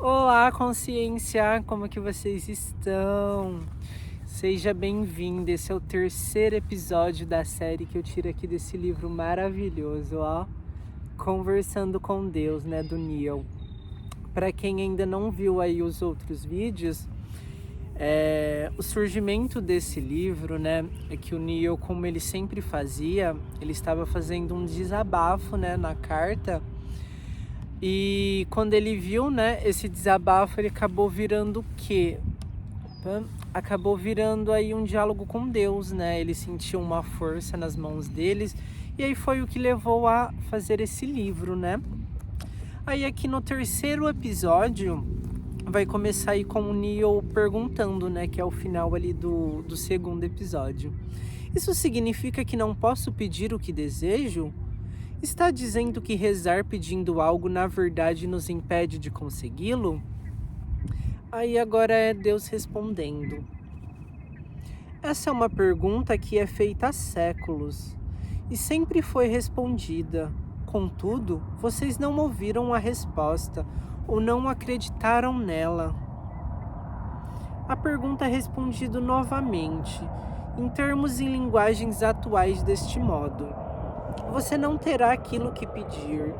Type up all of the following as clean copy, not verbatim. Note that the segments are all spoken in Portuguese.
Olá, consciência! Como que vocês estão? Seja bem-vindo. Esse é o terceiro episódio da série que eu tiro aqui desse livro maravilhoso, ó. Conversando com Deus, né, do Neil. Para quem ainda não viu aí os outros vídeos, o surgimento desse livro, né, é que o Neil, como ele sempre fazia, ele estava fazendo um desabafo, né, na carta. E quando ele viu, né, esse desabafo, ele acabou virando o quê? Acabou virando aí um diálogo com Deus, né? Ele sentiu uma força nas mãos deles e aí foi o que levou a fazer esse livro, né? Aí aqui no terceiro episódio vai começar aí com o Neil perguntando, né? Que é o final ali do segundo episódio. Isso significa que não posso pedir o que desejo? Está dizendo que rezar pedindo algo na verdade nos impede de consegui-lo? Aí agora é Deus respondendo. Essa é uma pergunta que é feita há séculos e sempre foi respondida. Contudo, vocês não ouviram a resposta ou não acreditaram nela. A pergunta é respondida novamente, em termos e linguagens atuais deste modo. Você não terá aquilo que pedir,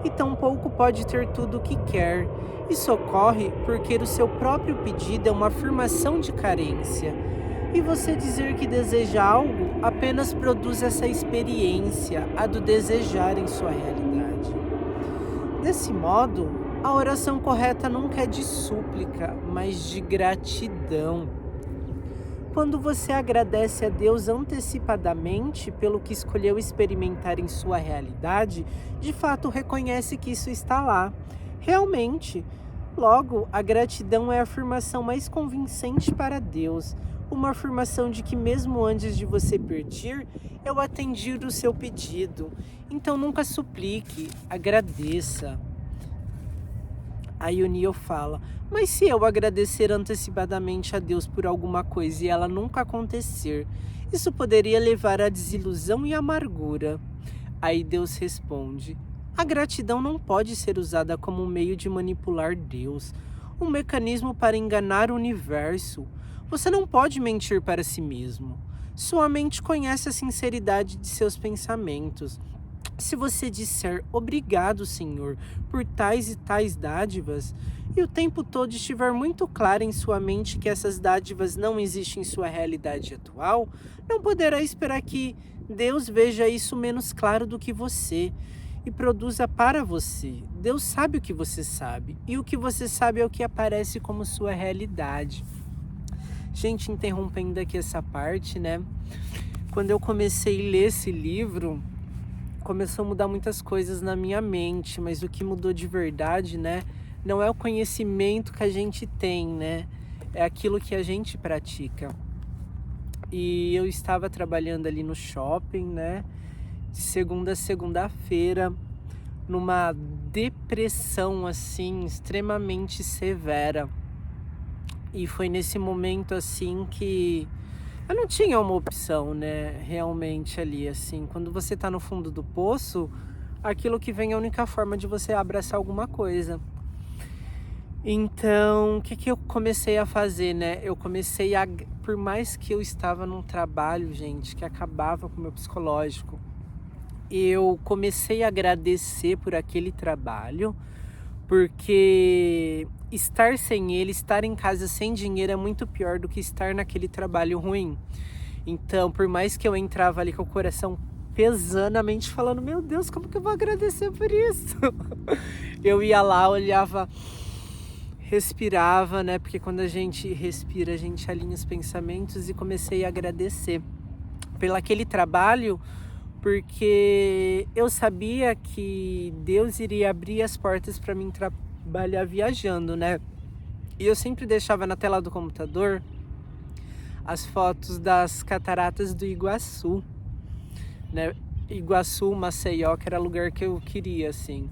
e tampouco pode ter tudo o que quer. Isso ocorre porque o seu próprio pedido é uma afirmação de carência. E você dizer que deseja algo apenas produz essa experiência, a do desejar em sua realidade. Desse modo, a oração correta nunca é de súplica, mas de gratidão. Quando você agradece a Deus antecipadamente pelo que escolheu experimentar em sua realidade, de fato reconhece que isso está lá, realmente. Logo, a gratidão é a afirmação mais convincente para Deus, uma afirmação de que mesmo antes de você pedir, eu atendi o seu pedido. Então nunca suplique, agradeça. Aí o Neil fala, mas se eu agradecer antecipadamente a Deus por alguma coisa e ela nunca acontecer, isso poderia levar à desilusão e amargura. Aí Deus responde, a gratidão não pode ser usada como um meio de manipular Deus, um mecanismo para enganar o universo. Você não pode mentir para si mesmo. Sua mente conhece a sinceridade de seus pensamentos. Se você disser obrigado, Senhor, por tais e tais dádivas, e o tempo todo estiver muito claro em sua mente que essas dádivas não existem em sua realidade atual, não poderá esperar que Deus veja isso menos claro do que você e produza para você. Deus sabe o que você sabe, e o que você sabe é o que aparece como sua realidade. Gente, interrompendo aqui essa parte, né? Quando eu comecei a ler esse livro, começou a mudar muitas coisas na minha mente, mas o que mudou de verdade, né, não é o conhecimento que a gente tem, né, é aquilo que a gente pratica. E eu estava trabalhando ali no shopping, né, de segunda a segunda-feira, numa depressão, assim, extremamente severa. E foi nesse momento, assim, que eu não tinha uma opção, né, realmente ali, assim, quando você tá no fundo do poço, aquilo que vem é a única forma de você abraçar alguma coisa. Então, o que que eu comecei a fazer, né? Por mais que eu estava num trabalho, gente, que acabava com o meu psicológico, eu comecei a agradecer por aquele trabalho, porque estar sem ele, estar em casa sem dinheiro é muito pior do que estar naquele trabalho ruim. Então, por mais que eu entrava ali com o coração pesando, a mente falando, meu Deus, como que eu vou agradecer por isso? Eu ia lá, olhava, respirava, né? Porque quando a gente respira, a gente alinha os pensamentos e comecei a agradecer pelo aquele trabalho, porque eu sabia que Deus iria abrir as portas para mim trabalhar viajando, né? E eu sempre deixava na tela do computador as fotos das cataratas do Iguaçu, né? Iguaçu, Maceió, que era o lugar que eu queria, assim.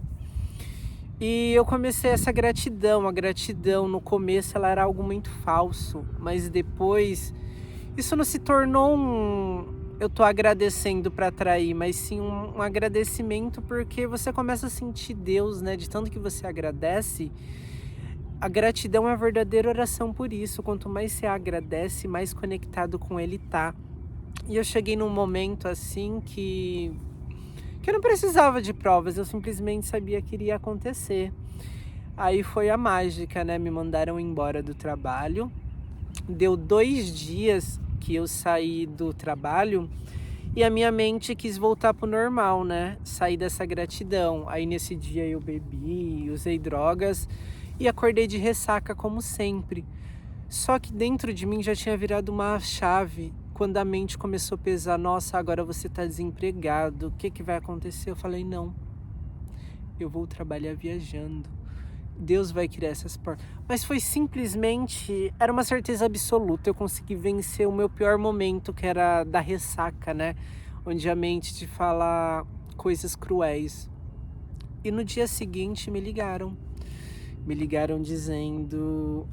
E eu comecei essa gratidão. A gratidão, no começo, ela era algo muito falso, mas depois isso não se tornou eu tô agradecendo para atrair, mas sim um agradecimento, porque você começa a sentir Deus, né? De tanto que você agradece, a gratidão é a verdadeira oração por isso. Quanto mais você agradece, mais conectado com Ele tá. E eu cheguei num momento assim que eu não precisava de provas, eu simplesmente sabia que iria acontecer. Aí foi a mágica, né? Me mandaram embora do trabalho. Deu 2 dias que eu saí do trabalho e a minha mente quis voltar pro normal, né? Sair dessa gratidão. Aí nesse dia eu bebi, usei drogas e acordei de ressaca como sempre. Só que dentro de mim já tinha virado uma chave. Quando a mente começou a pesar, nossa, agora você tá desempregado, o que vai acontecer? Eu falei, não, eu vou trabalhar viajando. Deus vai criar essas portas. Mas foi simplesmente, era uma certeza absoluta. Eu consegui vencer o meu pior momento, que era da ressaca, né? Onde a mente te fala coisas cruéis. E no dia seguinte me ligaram. Me ligaram dizendo,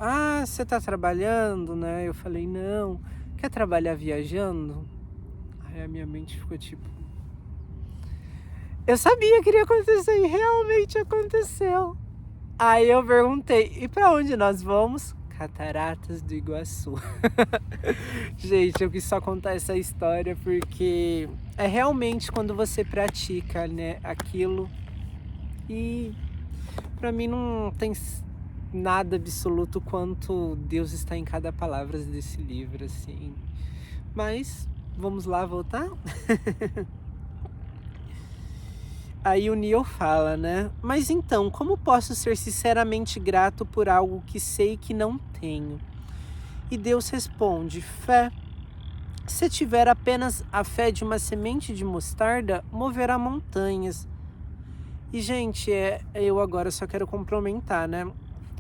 você tá trabalhando, né? Eu falei, não. Quer trabalhar viajando? Aí a minha mente ficou tipo... Eu sabia que iria acontecer e realmente aconteceu. Aí eu perguntei, e pra onde nós vamos? Cataratas do Iguaçu. Gente, eu quis só contar essa história porque é realmente quando você pratica, né, aquilo. E pra mim não tem nada absoluto quanto Deus está em cada palavra desse livro, assim. Mas vamos lá voltar? Aí o Neil fala, né? Mas então, como posso ser sinceramente grato por algo que sei que não tenho? E Deus responde, fé. Se tiver apenas a fé de uma semente de mostarda, moverá montanhas. E, gente, eu agora só quero complementar, né?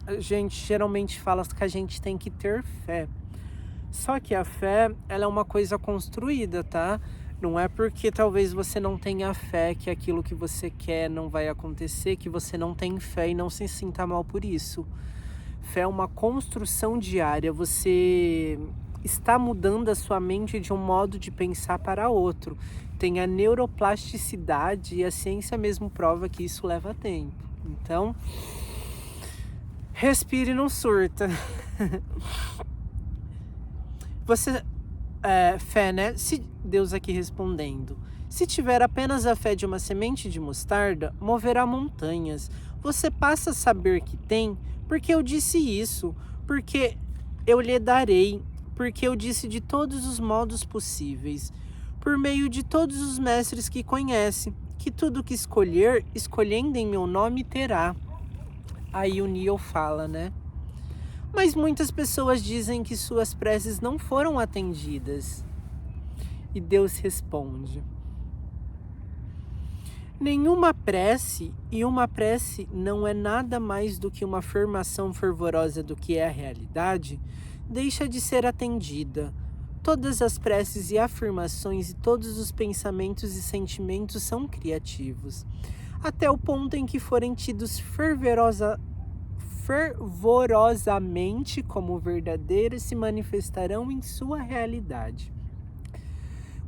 A gente geralmente fala que a gente tem que ter fé. Só que a fé, ela é uma coisa construída, tá? Não é porque talvez você não tenha fé que aquilo que você quer não vai acontecer, que você não tem fé e não se sinta mal por isso. Fé é uma construção diária. Você está mudando a sua mente de um modo de pensar para outro. Tem a neuroplasticidade e a ciência mesmo prova que isso leva tempo. Então, respire e não surta. Fé, né? Se Deus aqui respondendo. Se tiver apenas a fé de uma semente de mostarda, moverá montanhas. Você passa a saber que tem, porque eu disse isso, porque eu lhe darei, porque eu disse de todos os modos possíveis, por meio de todos os mestres que conhece, que tudo que escolher, escolhendo em meu nome, terá. Aí o Neil fala, né? Mas muitas pessoas dizem que suas preces não foram atendidas. E Deus responde: nenhuma prece, e uma prece não é nada mais do que uma afirmação fervorosa do que é a realidade, deixa de ser atendida. Todas as preces e afirmações e todos os pensamentos e sentimentos são criativos, até o ponto em que forem tidos fervorosamente como verdadeiros se manifestarão em sua realidade.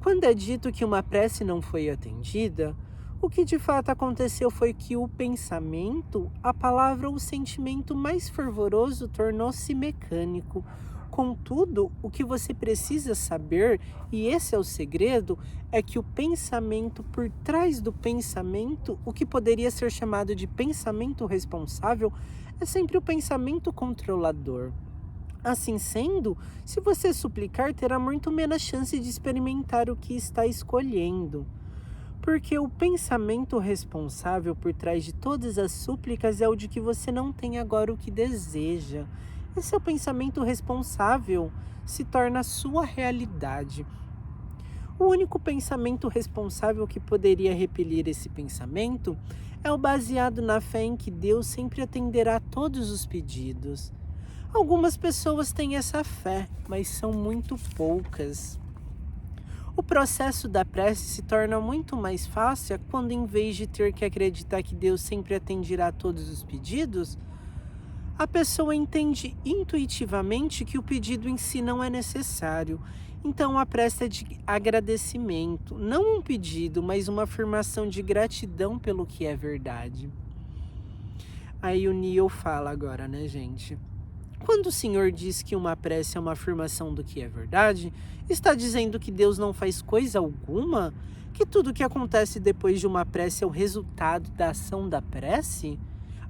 Quando é dito que uma prece não foi atendida, o que de fato aconteceu foi que o pensamento, a palavra ou o sentimento mais fervoroso tornou-se mecânico. Contudo, o que você precisa saber, e esse é o segredo, é que o pensamento por trás do pensamento, o que poderia ser chamado de pensamento responsável, é sempre o pensamento controlador. Assim sendo, se você suplicar, terá muito menos chance de experimentar o que está escolhendo. Porque o pensamento responsável por trás de todas as súplicas é o de que você não tem agora o que deseja. Esse é o pensamento responsável, se torna a sua realidade. O único pensamento responsável que poderia repelir esse pensamento é o baseado na fé em que Deus sempre atenderá a todos os pedidos. Algumas pessoas têm essa fé, mas são muito poucas. O processo da prece se torna muito mais fácil quando, em vez de ter que acreditar que Deus sempre atenderá a todos os pedidos, a pessoa entende intuitivamente que o pedido em si não é necessário. Então a prece é de agradecimento, não um pedido, mas uma afirmação de gratidão pelo que é verdade. Aí o Neil fala agora, né, gente? Quando o Senhor diz que uma prece é uma afirmação do que é verdade, está dizendo que Deus não faz coisa alguma? Que tudo que acontece depois de uma prece é o resultado da ação da prece?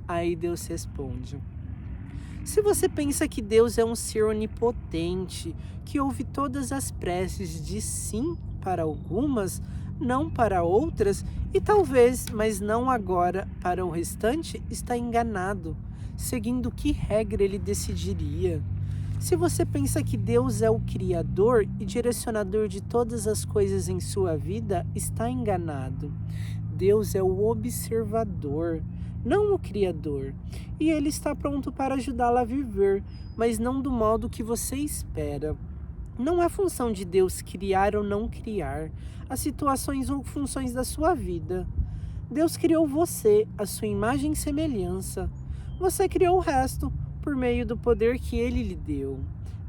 Aí Deus responde: se você pensa que Deus é um ser onipotente, que ouve todas as preces, diz sim para algumas, não para outras, e talvez, mas não agora, para o restante, está enganado. Seguindo que regra ele decidiria? Se você pensa que Deus é o Criador e direcionador de todas as coisas em sua vida, está enganado. Deus é o observador, não o Criador, e Ele está pronto para ajudá-la a viver, mas não do modo que você espera. Não é função de Deus criar ou não criar as situações ou funções da sua vida. Deus criou você, a sua imagem e semelhança. Você criou o resto por meio do poder que Ele lhe deu.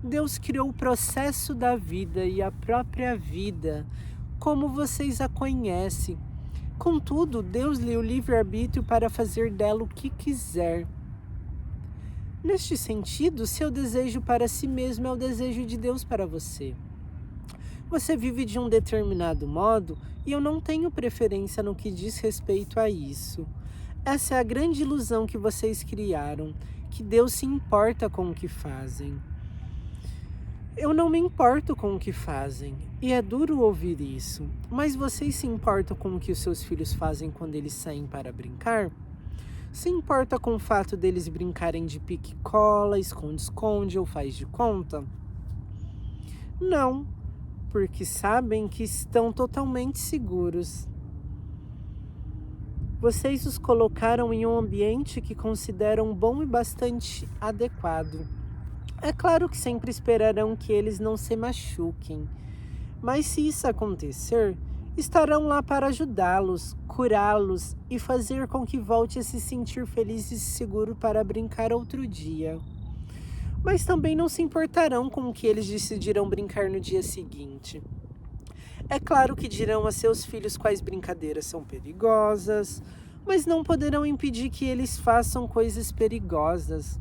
Deus criou o processo da vida e a própria vida, como vocês a conhecem. Contudo, Deus lhe o livre-arbítrio para fazer dela o que quiser. Neste sentido, seu desejo para si mesmo é o desejo de Deus para você. Você vive de um determinado modo e eu não tenho preferência no que diz respeito a isso. Essa é a grande ilusão que vocês criaram, que Deus se importa com o que fazem. Eu não me importo com o que fazem, e é duro ouvir isso, mas vocês se importam com o que os seus filhos fazem quando eles saem para brincar? Se importa com o fato deles brincarem de pique-cola, esconde-esconde ou faz de conta? Não, porque sabem que estão totalmente seguros. Vocês os colocaram em um ambiente que consideram bom e bastante adequado. É claro que sempre esperarão que eles não se machuquem, mas se isso acontecer, estarão lá para ajudá-los, curá-los e fazer com que volte a se sentir feliz e seguro para brincar outro dia. Mas também não se importarão com o que eles decidirão brincar no dia seguinte. É claro que dirão a seus filhos quais brincadeiras são perigosas, mas não poderão impedir que eles façam coisas perigosas.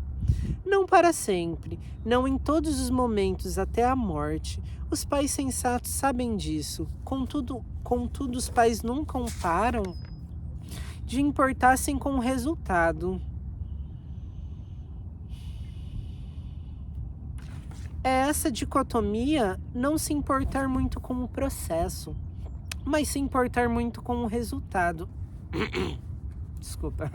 Não para sempre, não em todos os momentos até a morte. Os pais sensatos sabem disso. Contudo, os pais nunca param de importar-se com o resultado. É essa dicotomia, não se importar muito com o processo, mas se importar muito com o resultado. Desculpa.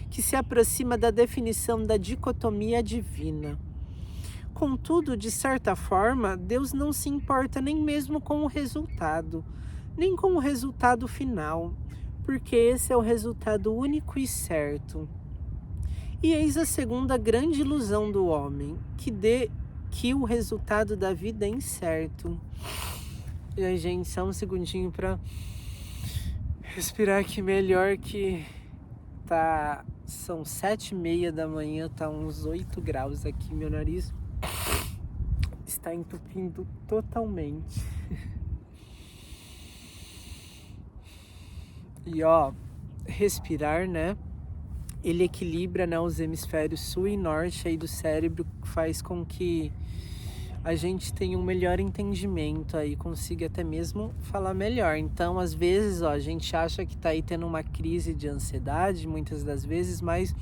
Que se aproxima da definição da dicotomia divina. Contudo, de certa forma, Deus não se importa nem mesmo com o resultado, nem com o resultado final, porque esse é o resultado único e certo. E eis a segunda grande ilusão do homem, que o resultado da vida é incerto. E aí, gente, só um segundinho para respirar aqui melhor, que são 7h30 da manhã, tá uns 8 graus aqui, meu nariz está entupindo totalmente. E respirar, né? Ele equilibra, né, os hemisférios sul e norte aí do cérebro, faz com que a gente tenha um melhor entendimento aí, consiga até mesmo falar melhor. Então, às vezes, a gente acha que tá aí tendo uma crise de ansiedade, muitas das vezes, mas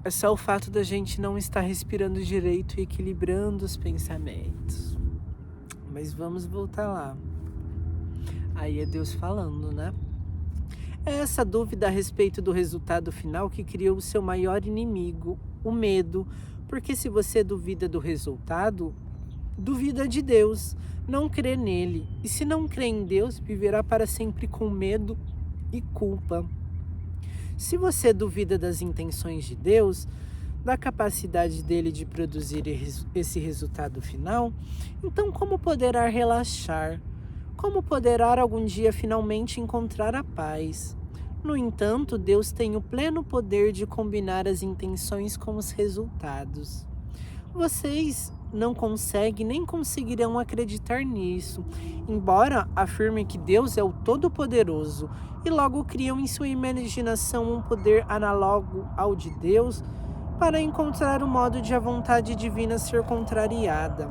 é só o fato da gente não estar respirando direito e equilibrando os pensamentos. Mas vamos voltar lá. Aí é Deus falando, né? É essa dúvida a respeito do resultado final que criou o seu maior inimigo, o medo. Porque se você duvida do resultado, duvida de Deus, não crê nele. E se não crê em Deus, viverá para sempre com medo e culpa. Se você duvida das intenções de Deus, da capacidade dele de produzir esse resultado final, então como poderá relaxar? Como poderá algum dia finalmente encontrar a paz? No entanto, Deus tem o pleno poder de combinar as intenções com os resultados. Vocês não conseguem nem conseguirão acreditar nisso, embora afirmem que Deus é o Todo-Poderoso e logo criam em sua imaginação um poder análogo ao de Deus para encontrar o modo de a vontade divina ser contrariada.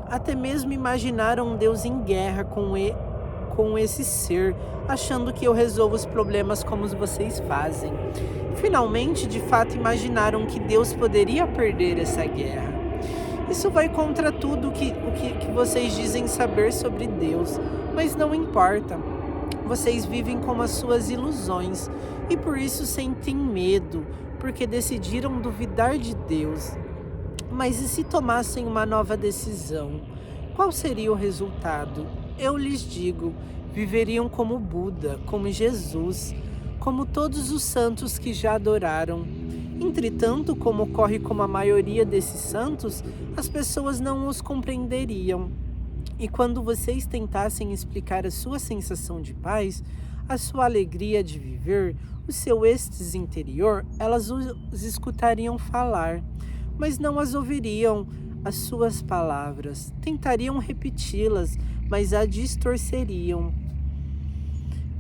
Até mesmo imaginaram um Deus em guerra com esse ser, achando que eu resolvo os problemas como vocês fazem. Finalmente, de fato, imaginaram que Deus poderia perder essa guerra. Isso vai contra tudo o que vocês dizem saber sobre Deus, mas não importa. Vocês vivem com as suas ilusões e por isso sentem medo, porque decidiram duvidar de Deus. Mas e se tomassem uma nova decisão? Qual seria o resultado? Eu lhes digo, viveriam como Buda, como Jesus, como todos os santos que já adoraram. Entretanto, como ocorre com a maioria desses santos, as pessoas não os compreenderiam. E quando vocês tentassem explicar a sua sensação de paz, a sua alegria de viver, o seu êxtase interior, elas os escutariam falar, mas não as ouviriam as suas palavras. Tentariam repeti-las, mas a distorceriam.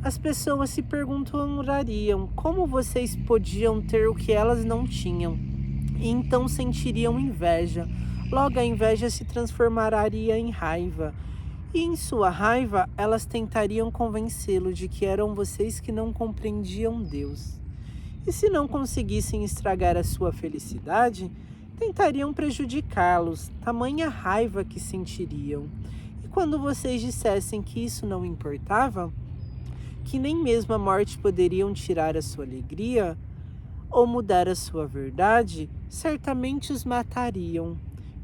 As pessoas se perguntariam como vocês podiam ter o que elas não tinham, e então sentiriam inveja. Logo a inveja se transformaria em raiva, e em sua raiva elas tentariam convencê-lo de que eram vocês que não compreendiam Deus. E se não conseguissem estragar a sua felicidade, tentariam prejudicá-los, tamanha raiva que sentiriam. E quando vocês dissessem que isso não importava, que nem mesmo a morte poderiam tirar a sua alegria ou mudar a sua verdade, certamente os matariam.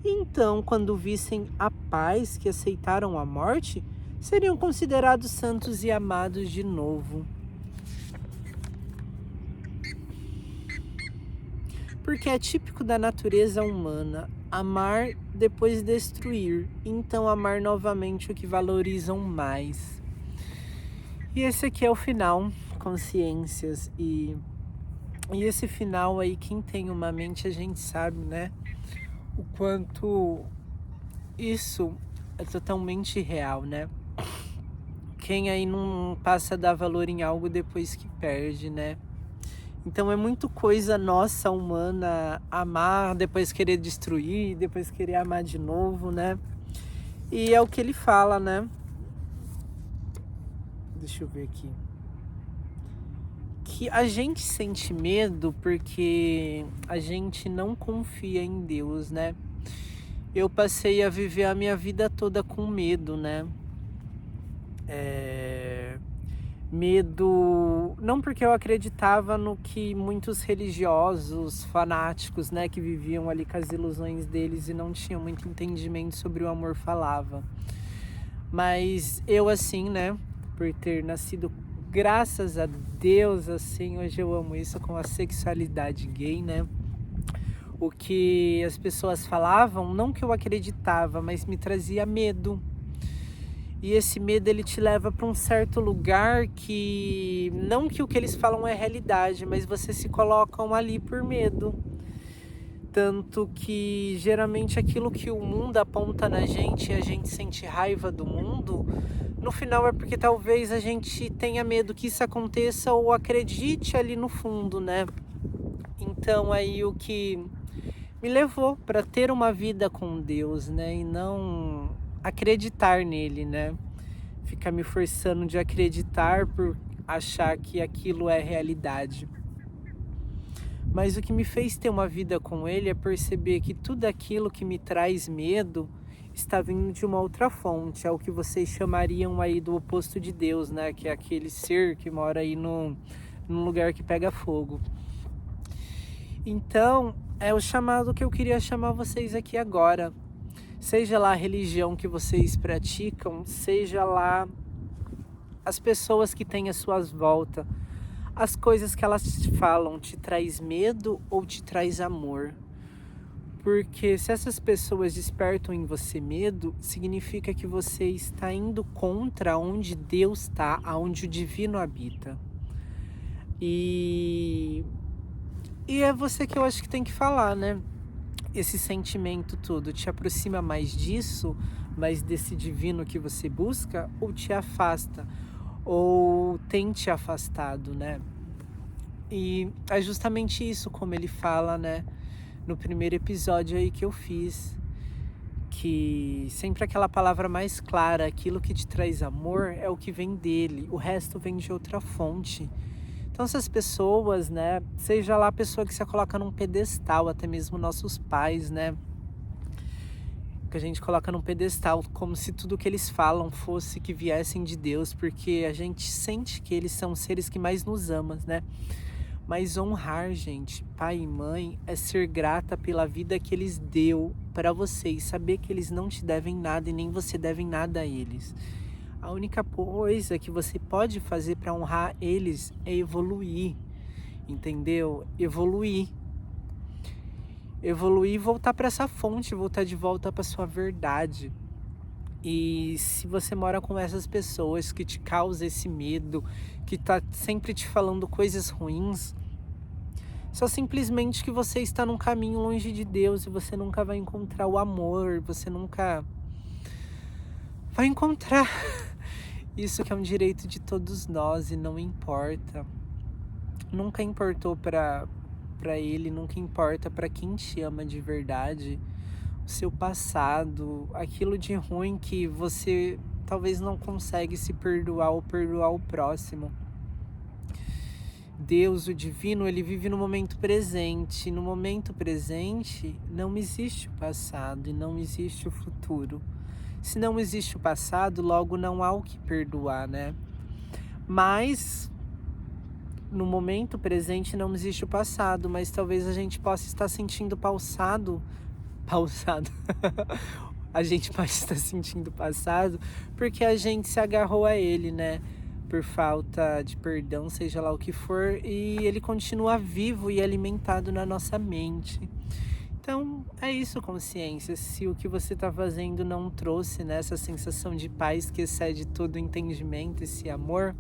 E então, quando vissem a paz que aceitaram a morte, seriam considerados santos e amados de novo. Porque é típico da natureza humana amar depois destruir, então amar novamente o que valorizam mais. E esse aqui é o final, consciências, e esse final aí, quem tem uma mente, a gente sabe, né, o quanto isso é totalmente real, né? Quem aí não passa a dar valor em algo depois que perde, né? Então é muito coisa nossa, humana, amar, depois querer destruir, depois querer amar de novo, né? E é o que ele fala, né? Deixa eu ver aqui. Que a gente sente medo porque a gente não confia em Deus, né? Eu passei a viver a minha vida toda com medo, né? Medo, não porque eu acreditava no que muitos religiosos, fanáticos, né, que viviam ali com as ilusões deles e não tinham muito entendimento sobre o amor falava. Mas eu assim, né, por ter nascido, graças a Deus, assim, hoje eu amo isso, com a sexualidade gay, né? O que as pessoas falavam, não que eu acreditava, mas me trazia medo. E esse medo, ele te leva para um certo lugar que, não que o que eles falam é realidade, mas você se colocam ali por medo. Tanto que, geralmente, aquilo que o mundo aponta na gente e a gente sente raiva do mundo, no final é porque talvez a gente tenha medo que isso aconteça ou acredite ali no fundo, né? Então, aí o que me levou para ter uma vida com Deus, né? E não acreditar nele, né? Ficar me forçando de acreditar por achar que aquilo é realidade. Mas o que me fez ter uma vida com ele é perceber que tudo aquilo que me traz medo está vindo de uma outra fonte. É o que vocês chamariam aí do oposto de Deus, né? Que é aquele ser que mora aí num lugar que pega fogo. Então, é o chamado que eu queria chamar vocês aqui agora. Seja lá a religião que vocês praticam, seja lá as pessoas que têm às suas voltas, as coisas que elas te falam, te traz medo ou te traz amor? Porque se essas pessoas despertam em você medo, significa que você está indo contra onde Deus está, aonde o divino habita. E é você que eu acho que tem que falar, né? esse sentimento todo te aproxima mais disso, mais desse divino que você busca, ou te afasta, ou tem te afastado, né? E é justamente isso, como ele fala, né, no primeiro episódio aí que eu fiz, que sempre aquela palavra mais clara, aquilo que te traz amor é o que vem dele, o resto vem de outra fonte. Então essas pessoas, né, seja lá a pessoa que se coloca num pedestal, até mesmo nossos pais, né, que a gente coloca num pedestal, como se tudo que eles falam fosse que viessem de Deus, porque a gente sente que eles são os seres que mais nos amam, né? Mas honrar, gente, pai e mãe, é ser grata pela vida que eles deu para vocês, saber que eles não te devem nada e nem você deve nada a eles. A única coisa que você pode fazer para honrar eles é evoluir, entendeu? Evoluir e voltar para essa fonte, voltar de volta para sua verdade. E se você mora com essas pessoas que te causam esse medo, que tá sempre te falando coisas ruins, só simplesmente que você está num caminho longe de Deus e você nunca vai encontrar o amor, você nunca vai encontrar isso que é um direito de todos nós e não importa. Nunca importou para ele, nunca importa para quem te ama de verdade, o seu passado, aquilo de ruim que você talvez não consegue se perdoar ou perdoar o próximo. Deus, o divino, ele vive no momento presente. No momento presente não existe o passado e não existe o futuro. Se não existe o passado, logo não há o que perdoar, né? Mas no momento presente não existe o passado, mas talvez a gente possa estar sentindo pausado. A gente pode estar sentindo passado porque a gente se agarrou a ele, né? Por falta de perdão, seja lá o que for, e ele continua vivo e alimentado na nossa mente. Então, é isso, consciência. Se o que você está fazendo não trouxe, né, essa sensação de paz que excede todo o entendimento, esse amor,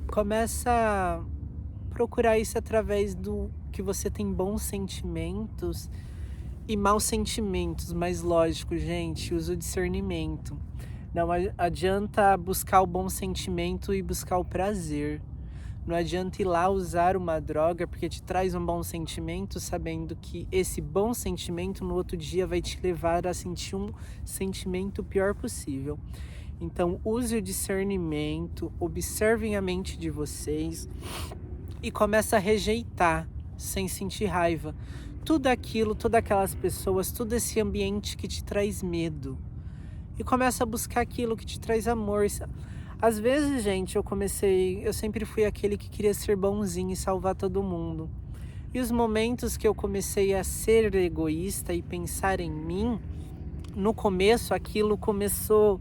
começa a procurar isso através do que você tem bons sentimentos e maus sentimentos, mas lógico, gente, usa o discernimento. Não adianta buscar o bom sentimento e buscar o prazer. Não adianta ir lá usar uma droga porque te traz um bom sentimento, sabendo que esse bom sentimento no outro dia vai te levar a sentir um sentimento pior possível. Então use o discernimento, observem a mente de vocês e comece a rejeitar, sem sentir raiva, tudo aquilo, todas aquelas pessoas, todo esse ambiente que te traz medo. E começa a buscar aquilo que te traz amor. Às vezes, gente, eu sempre fui aquele que queria ser bonzinho e salvar todo mundo. E os momentos que eu comecei a ser egoísta e pensar em mim, no começo aquilo começou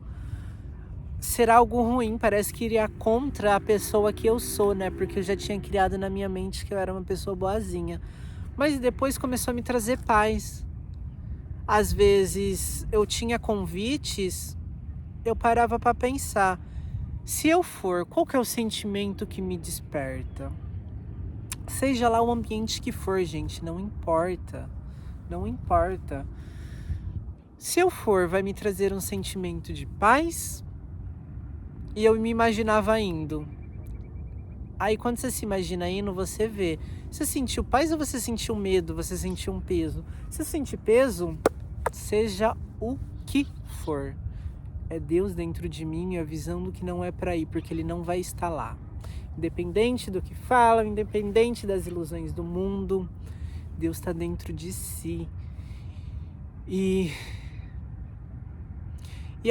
a ser algo ruim, parece que iria contra a pessoa que eu sou, né? Porque eu já tinha criado na minha mente que eu era uma pessoa boazinha. Mas depois começou a me trazer paz. Às vezes eu tinha convites, eu parava para pensar, se eu for, qual que é o sentimento que me desperta? Seja lá o ambiente que for, gente, não importa, não importa. Se eu for, vai me trazer um sentimento de paz? E eu me imaginava indo. Aí quando você se imagina indo, você vê. Você sentiu paz ou você sentiu medo? Você sentiu um peso? Se sentir peso, seja o que for, é Deus dentro de mim avisando que não é para ir, porque ele não vai estar lá. Independente do que falam, independente das ilusões do mundo, Deus está dentro de si. E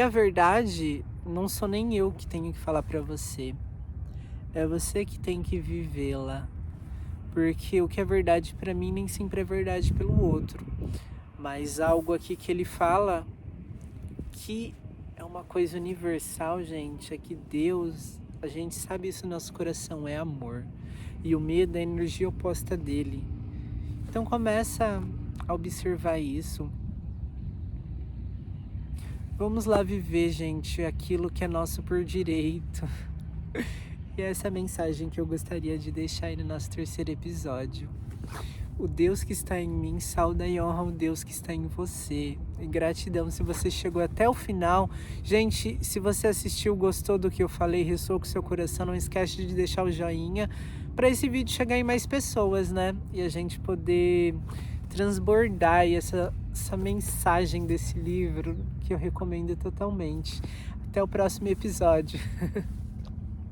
a verdade, não sou nem eu que tenho que falar para você. É você que tem que vivê-la. Porque o que é verdade para mim nem sempre é verdade pelo outro. Mas algo aqui que ele fala que é uma coisa universal, gente, é que Deus, a gente sabe isso no nosso coração, é amor. E o medo é a energia oposta dele. Então começa a observar isso. Vamos lá viver, gente, aquilo que é nosso por direito. E essa é a mensagem que eu gostaria de deixar aí no nosso terceiro episódio. o Deus que está em mim sauda e honra o Deus que está em você. E gratidão se você chegou até o final. Gente, se você assistiu, gostou do que eu falei, ressoou com seu coração, não esquece de deixar o joinha para esse vídeo chegar em mais pessoas, né? E a gente poder transbordar aí essa mensagem desse livro que eu recomendo totalmente. Até o próximo episódio.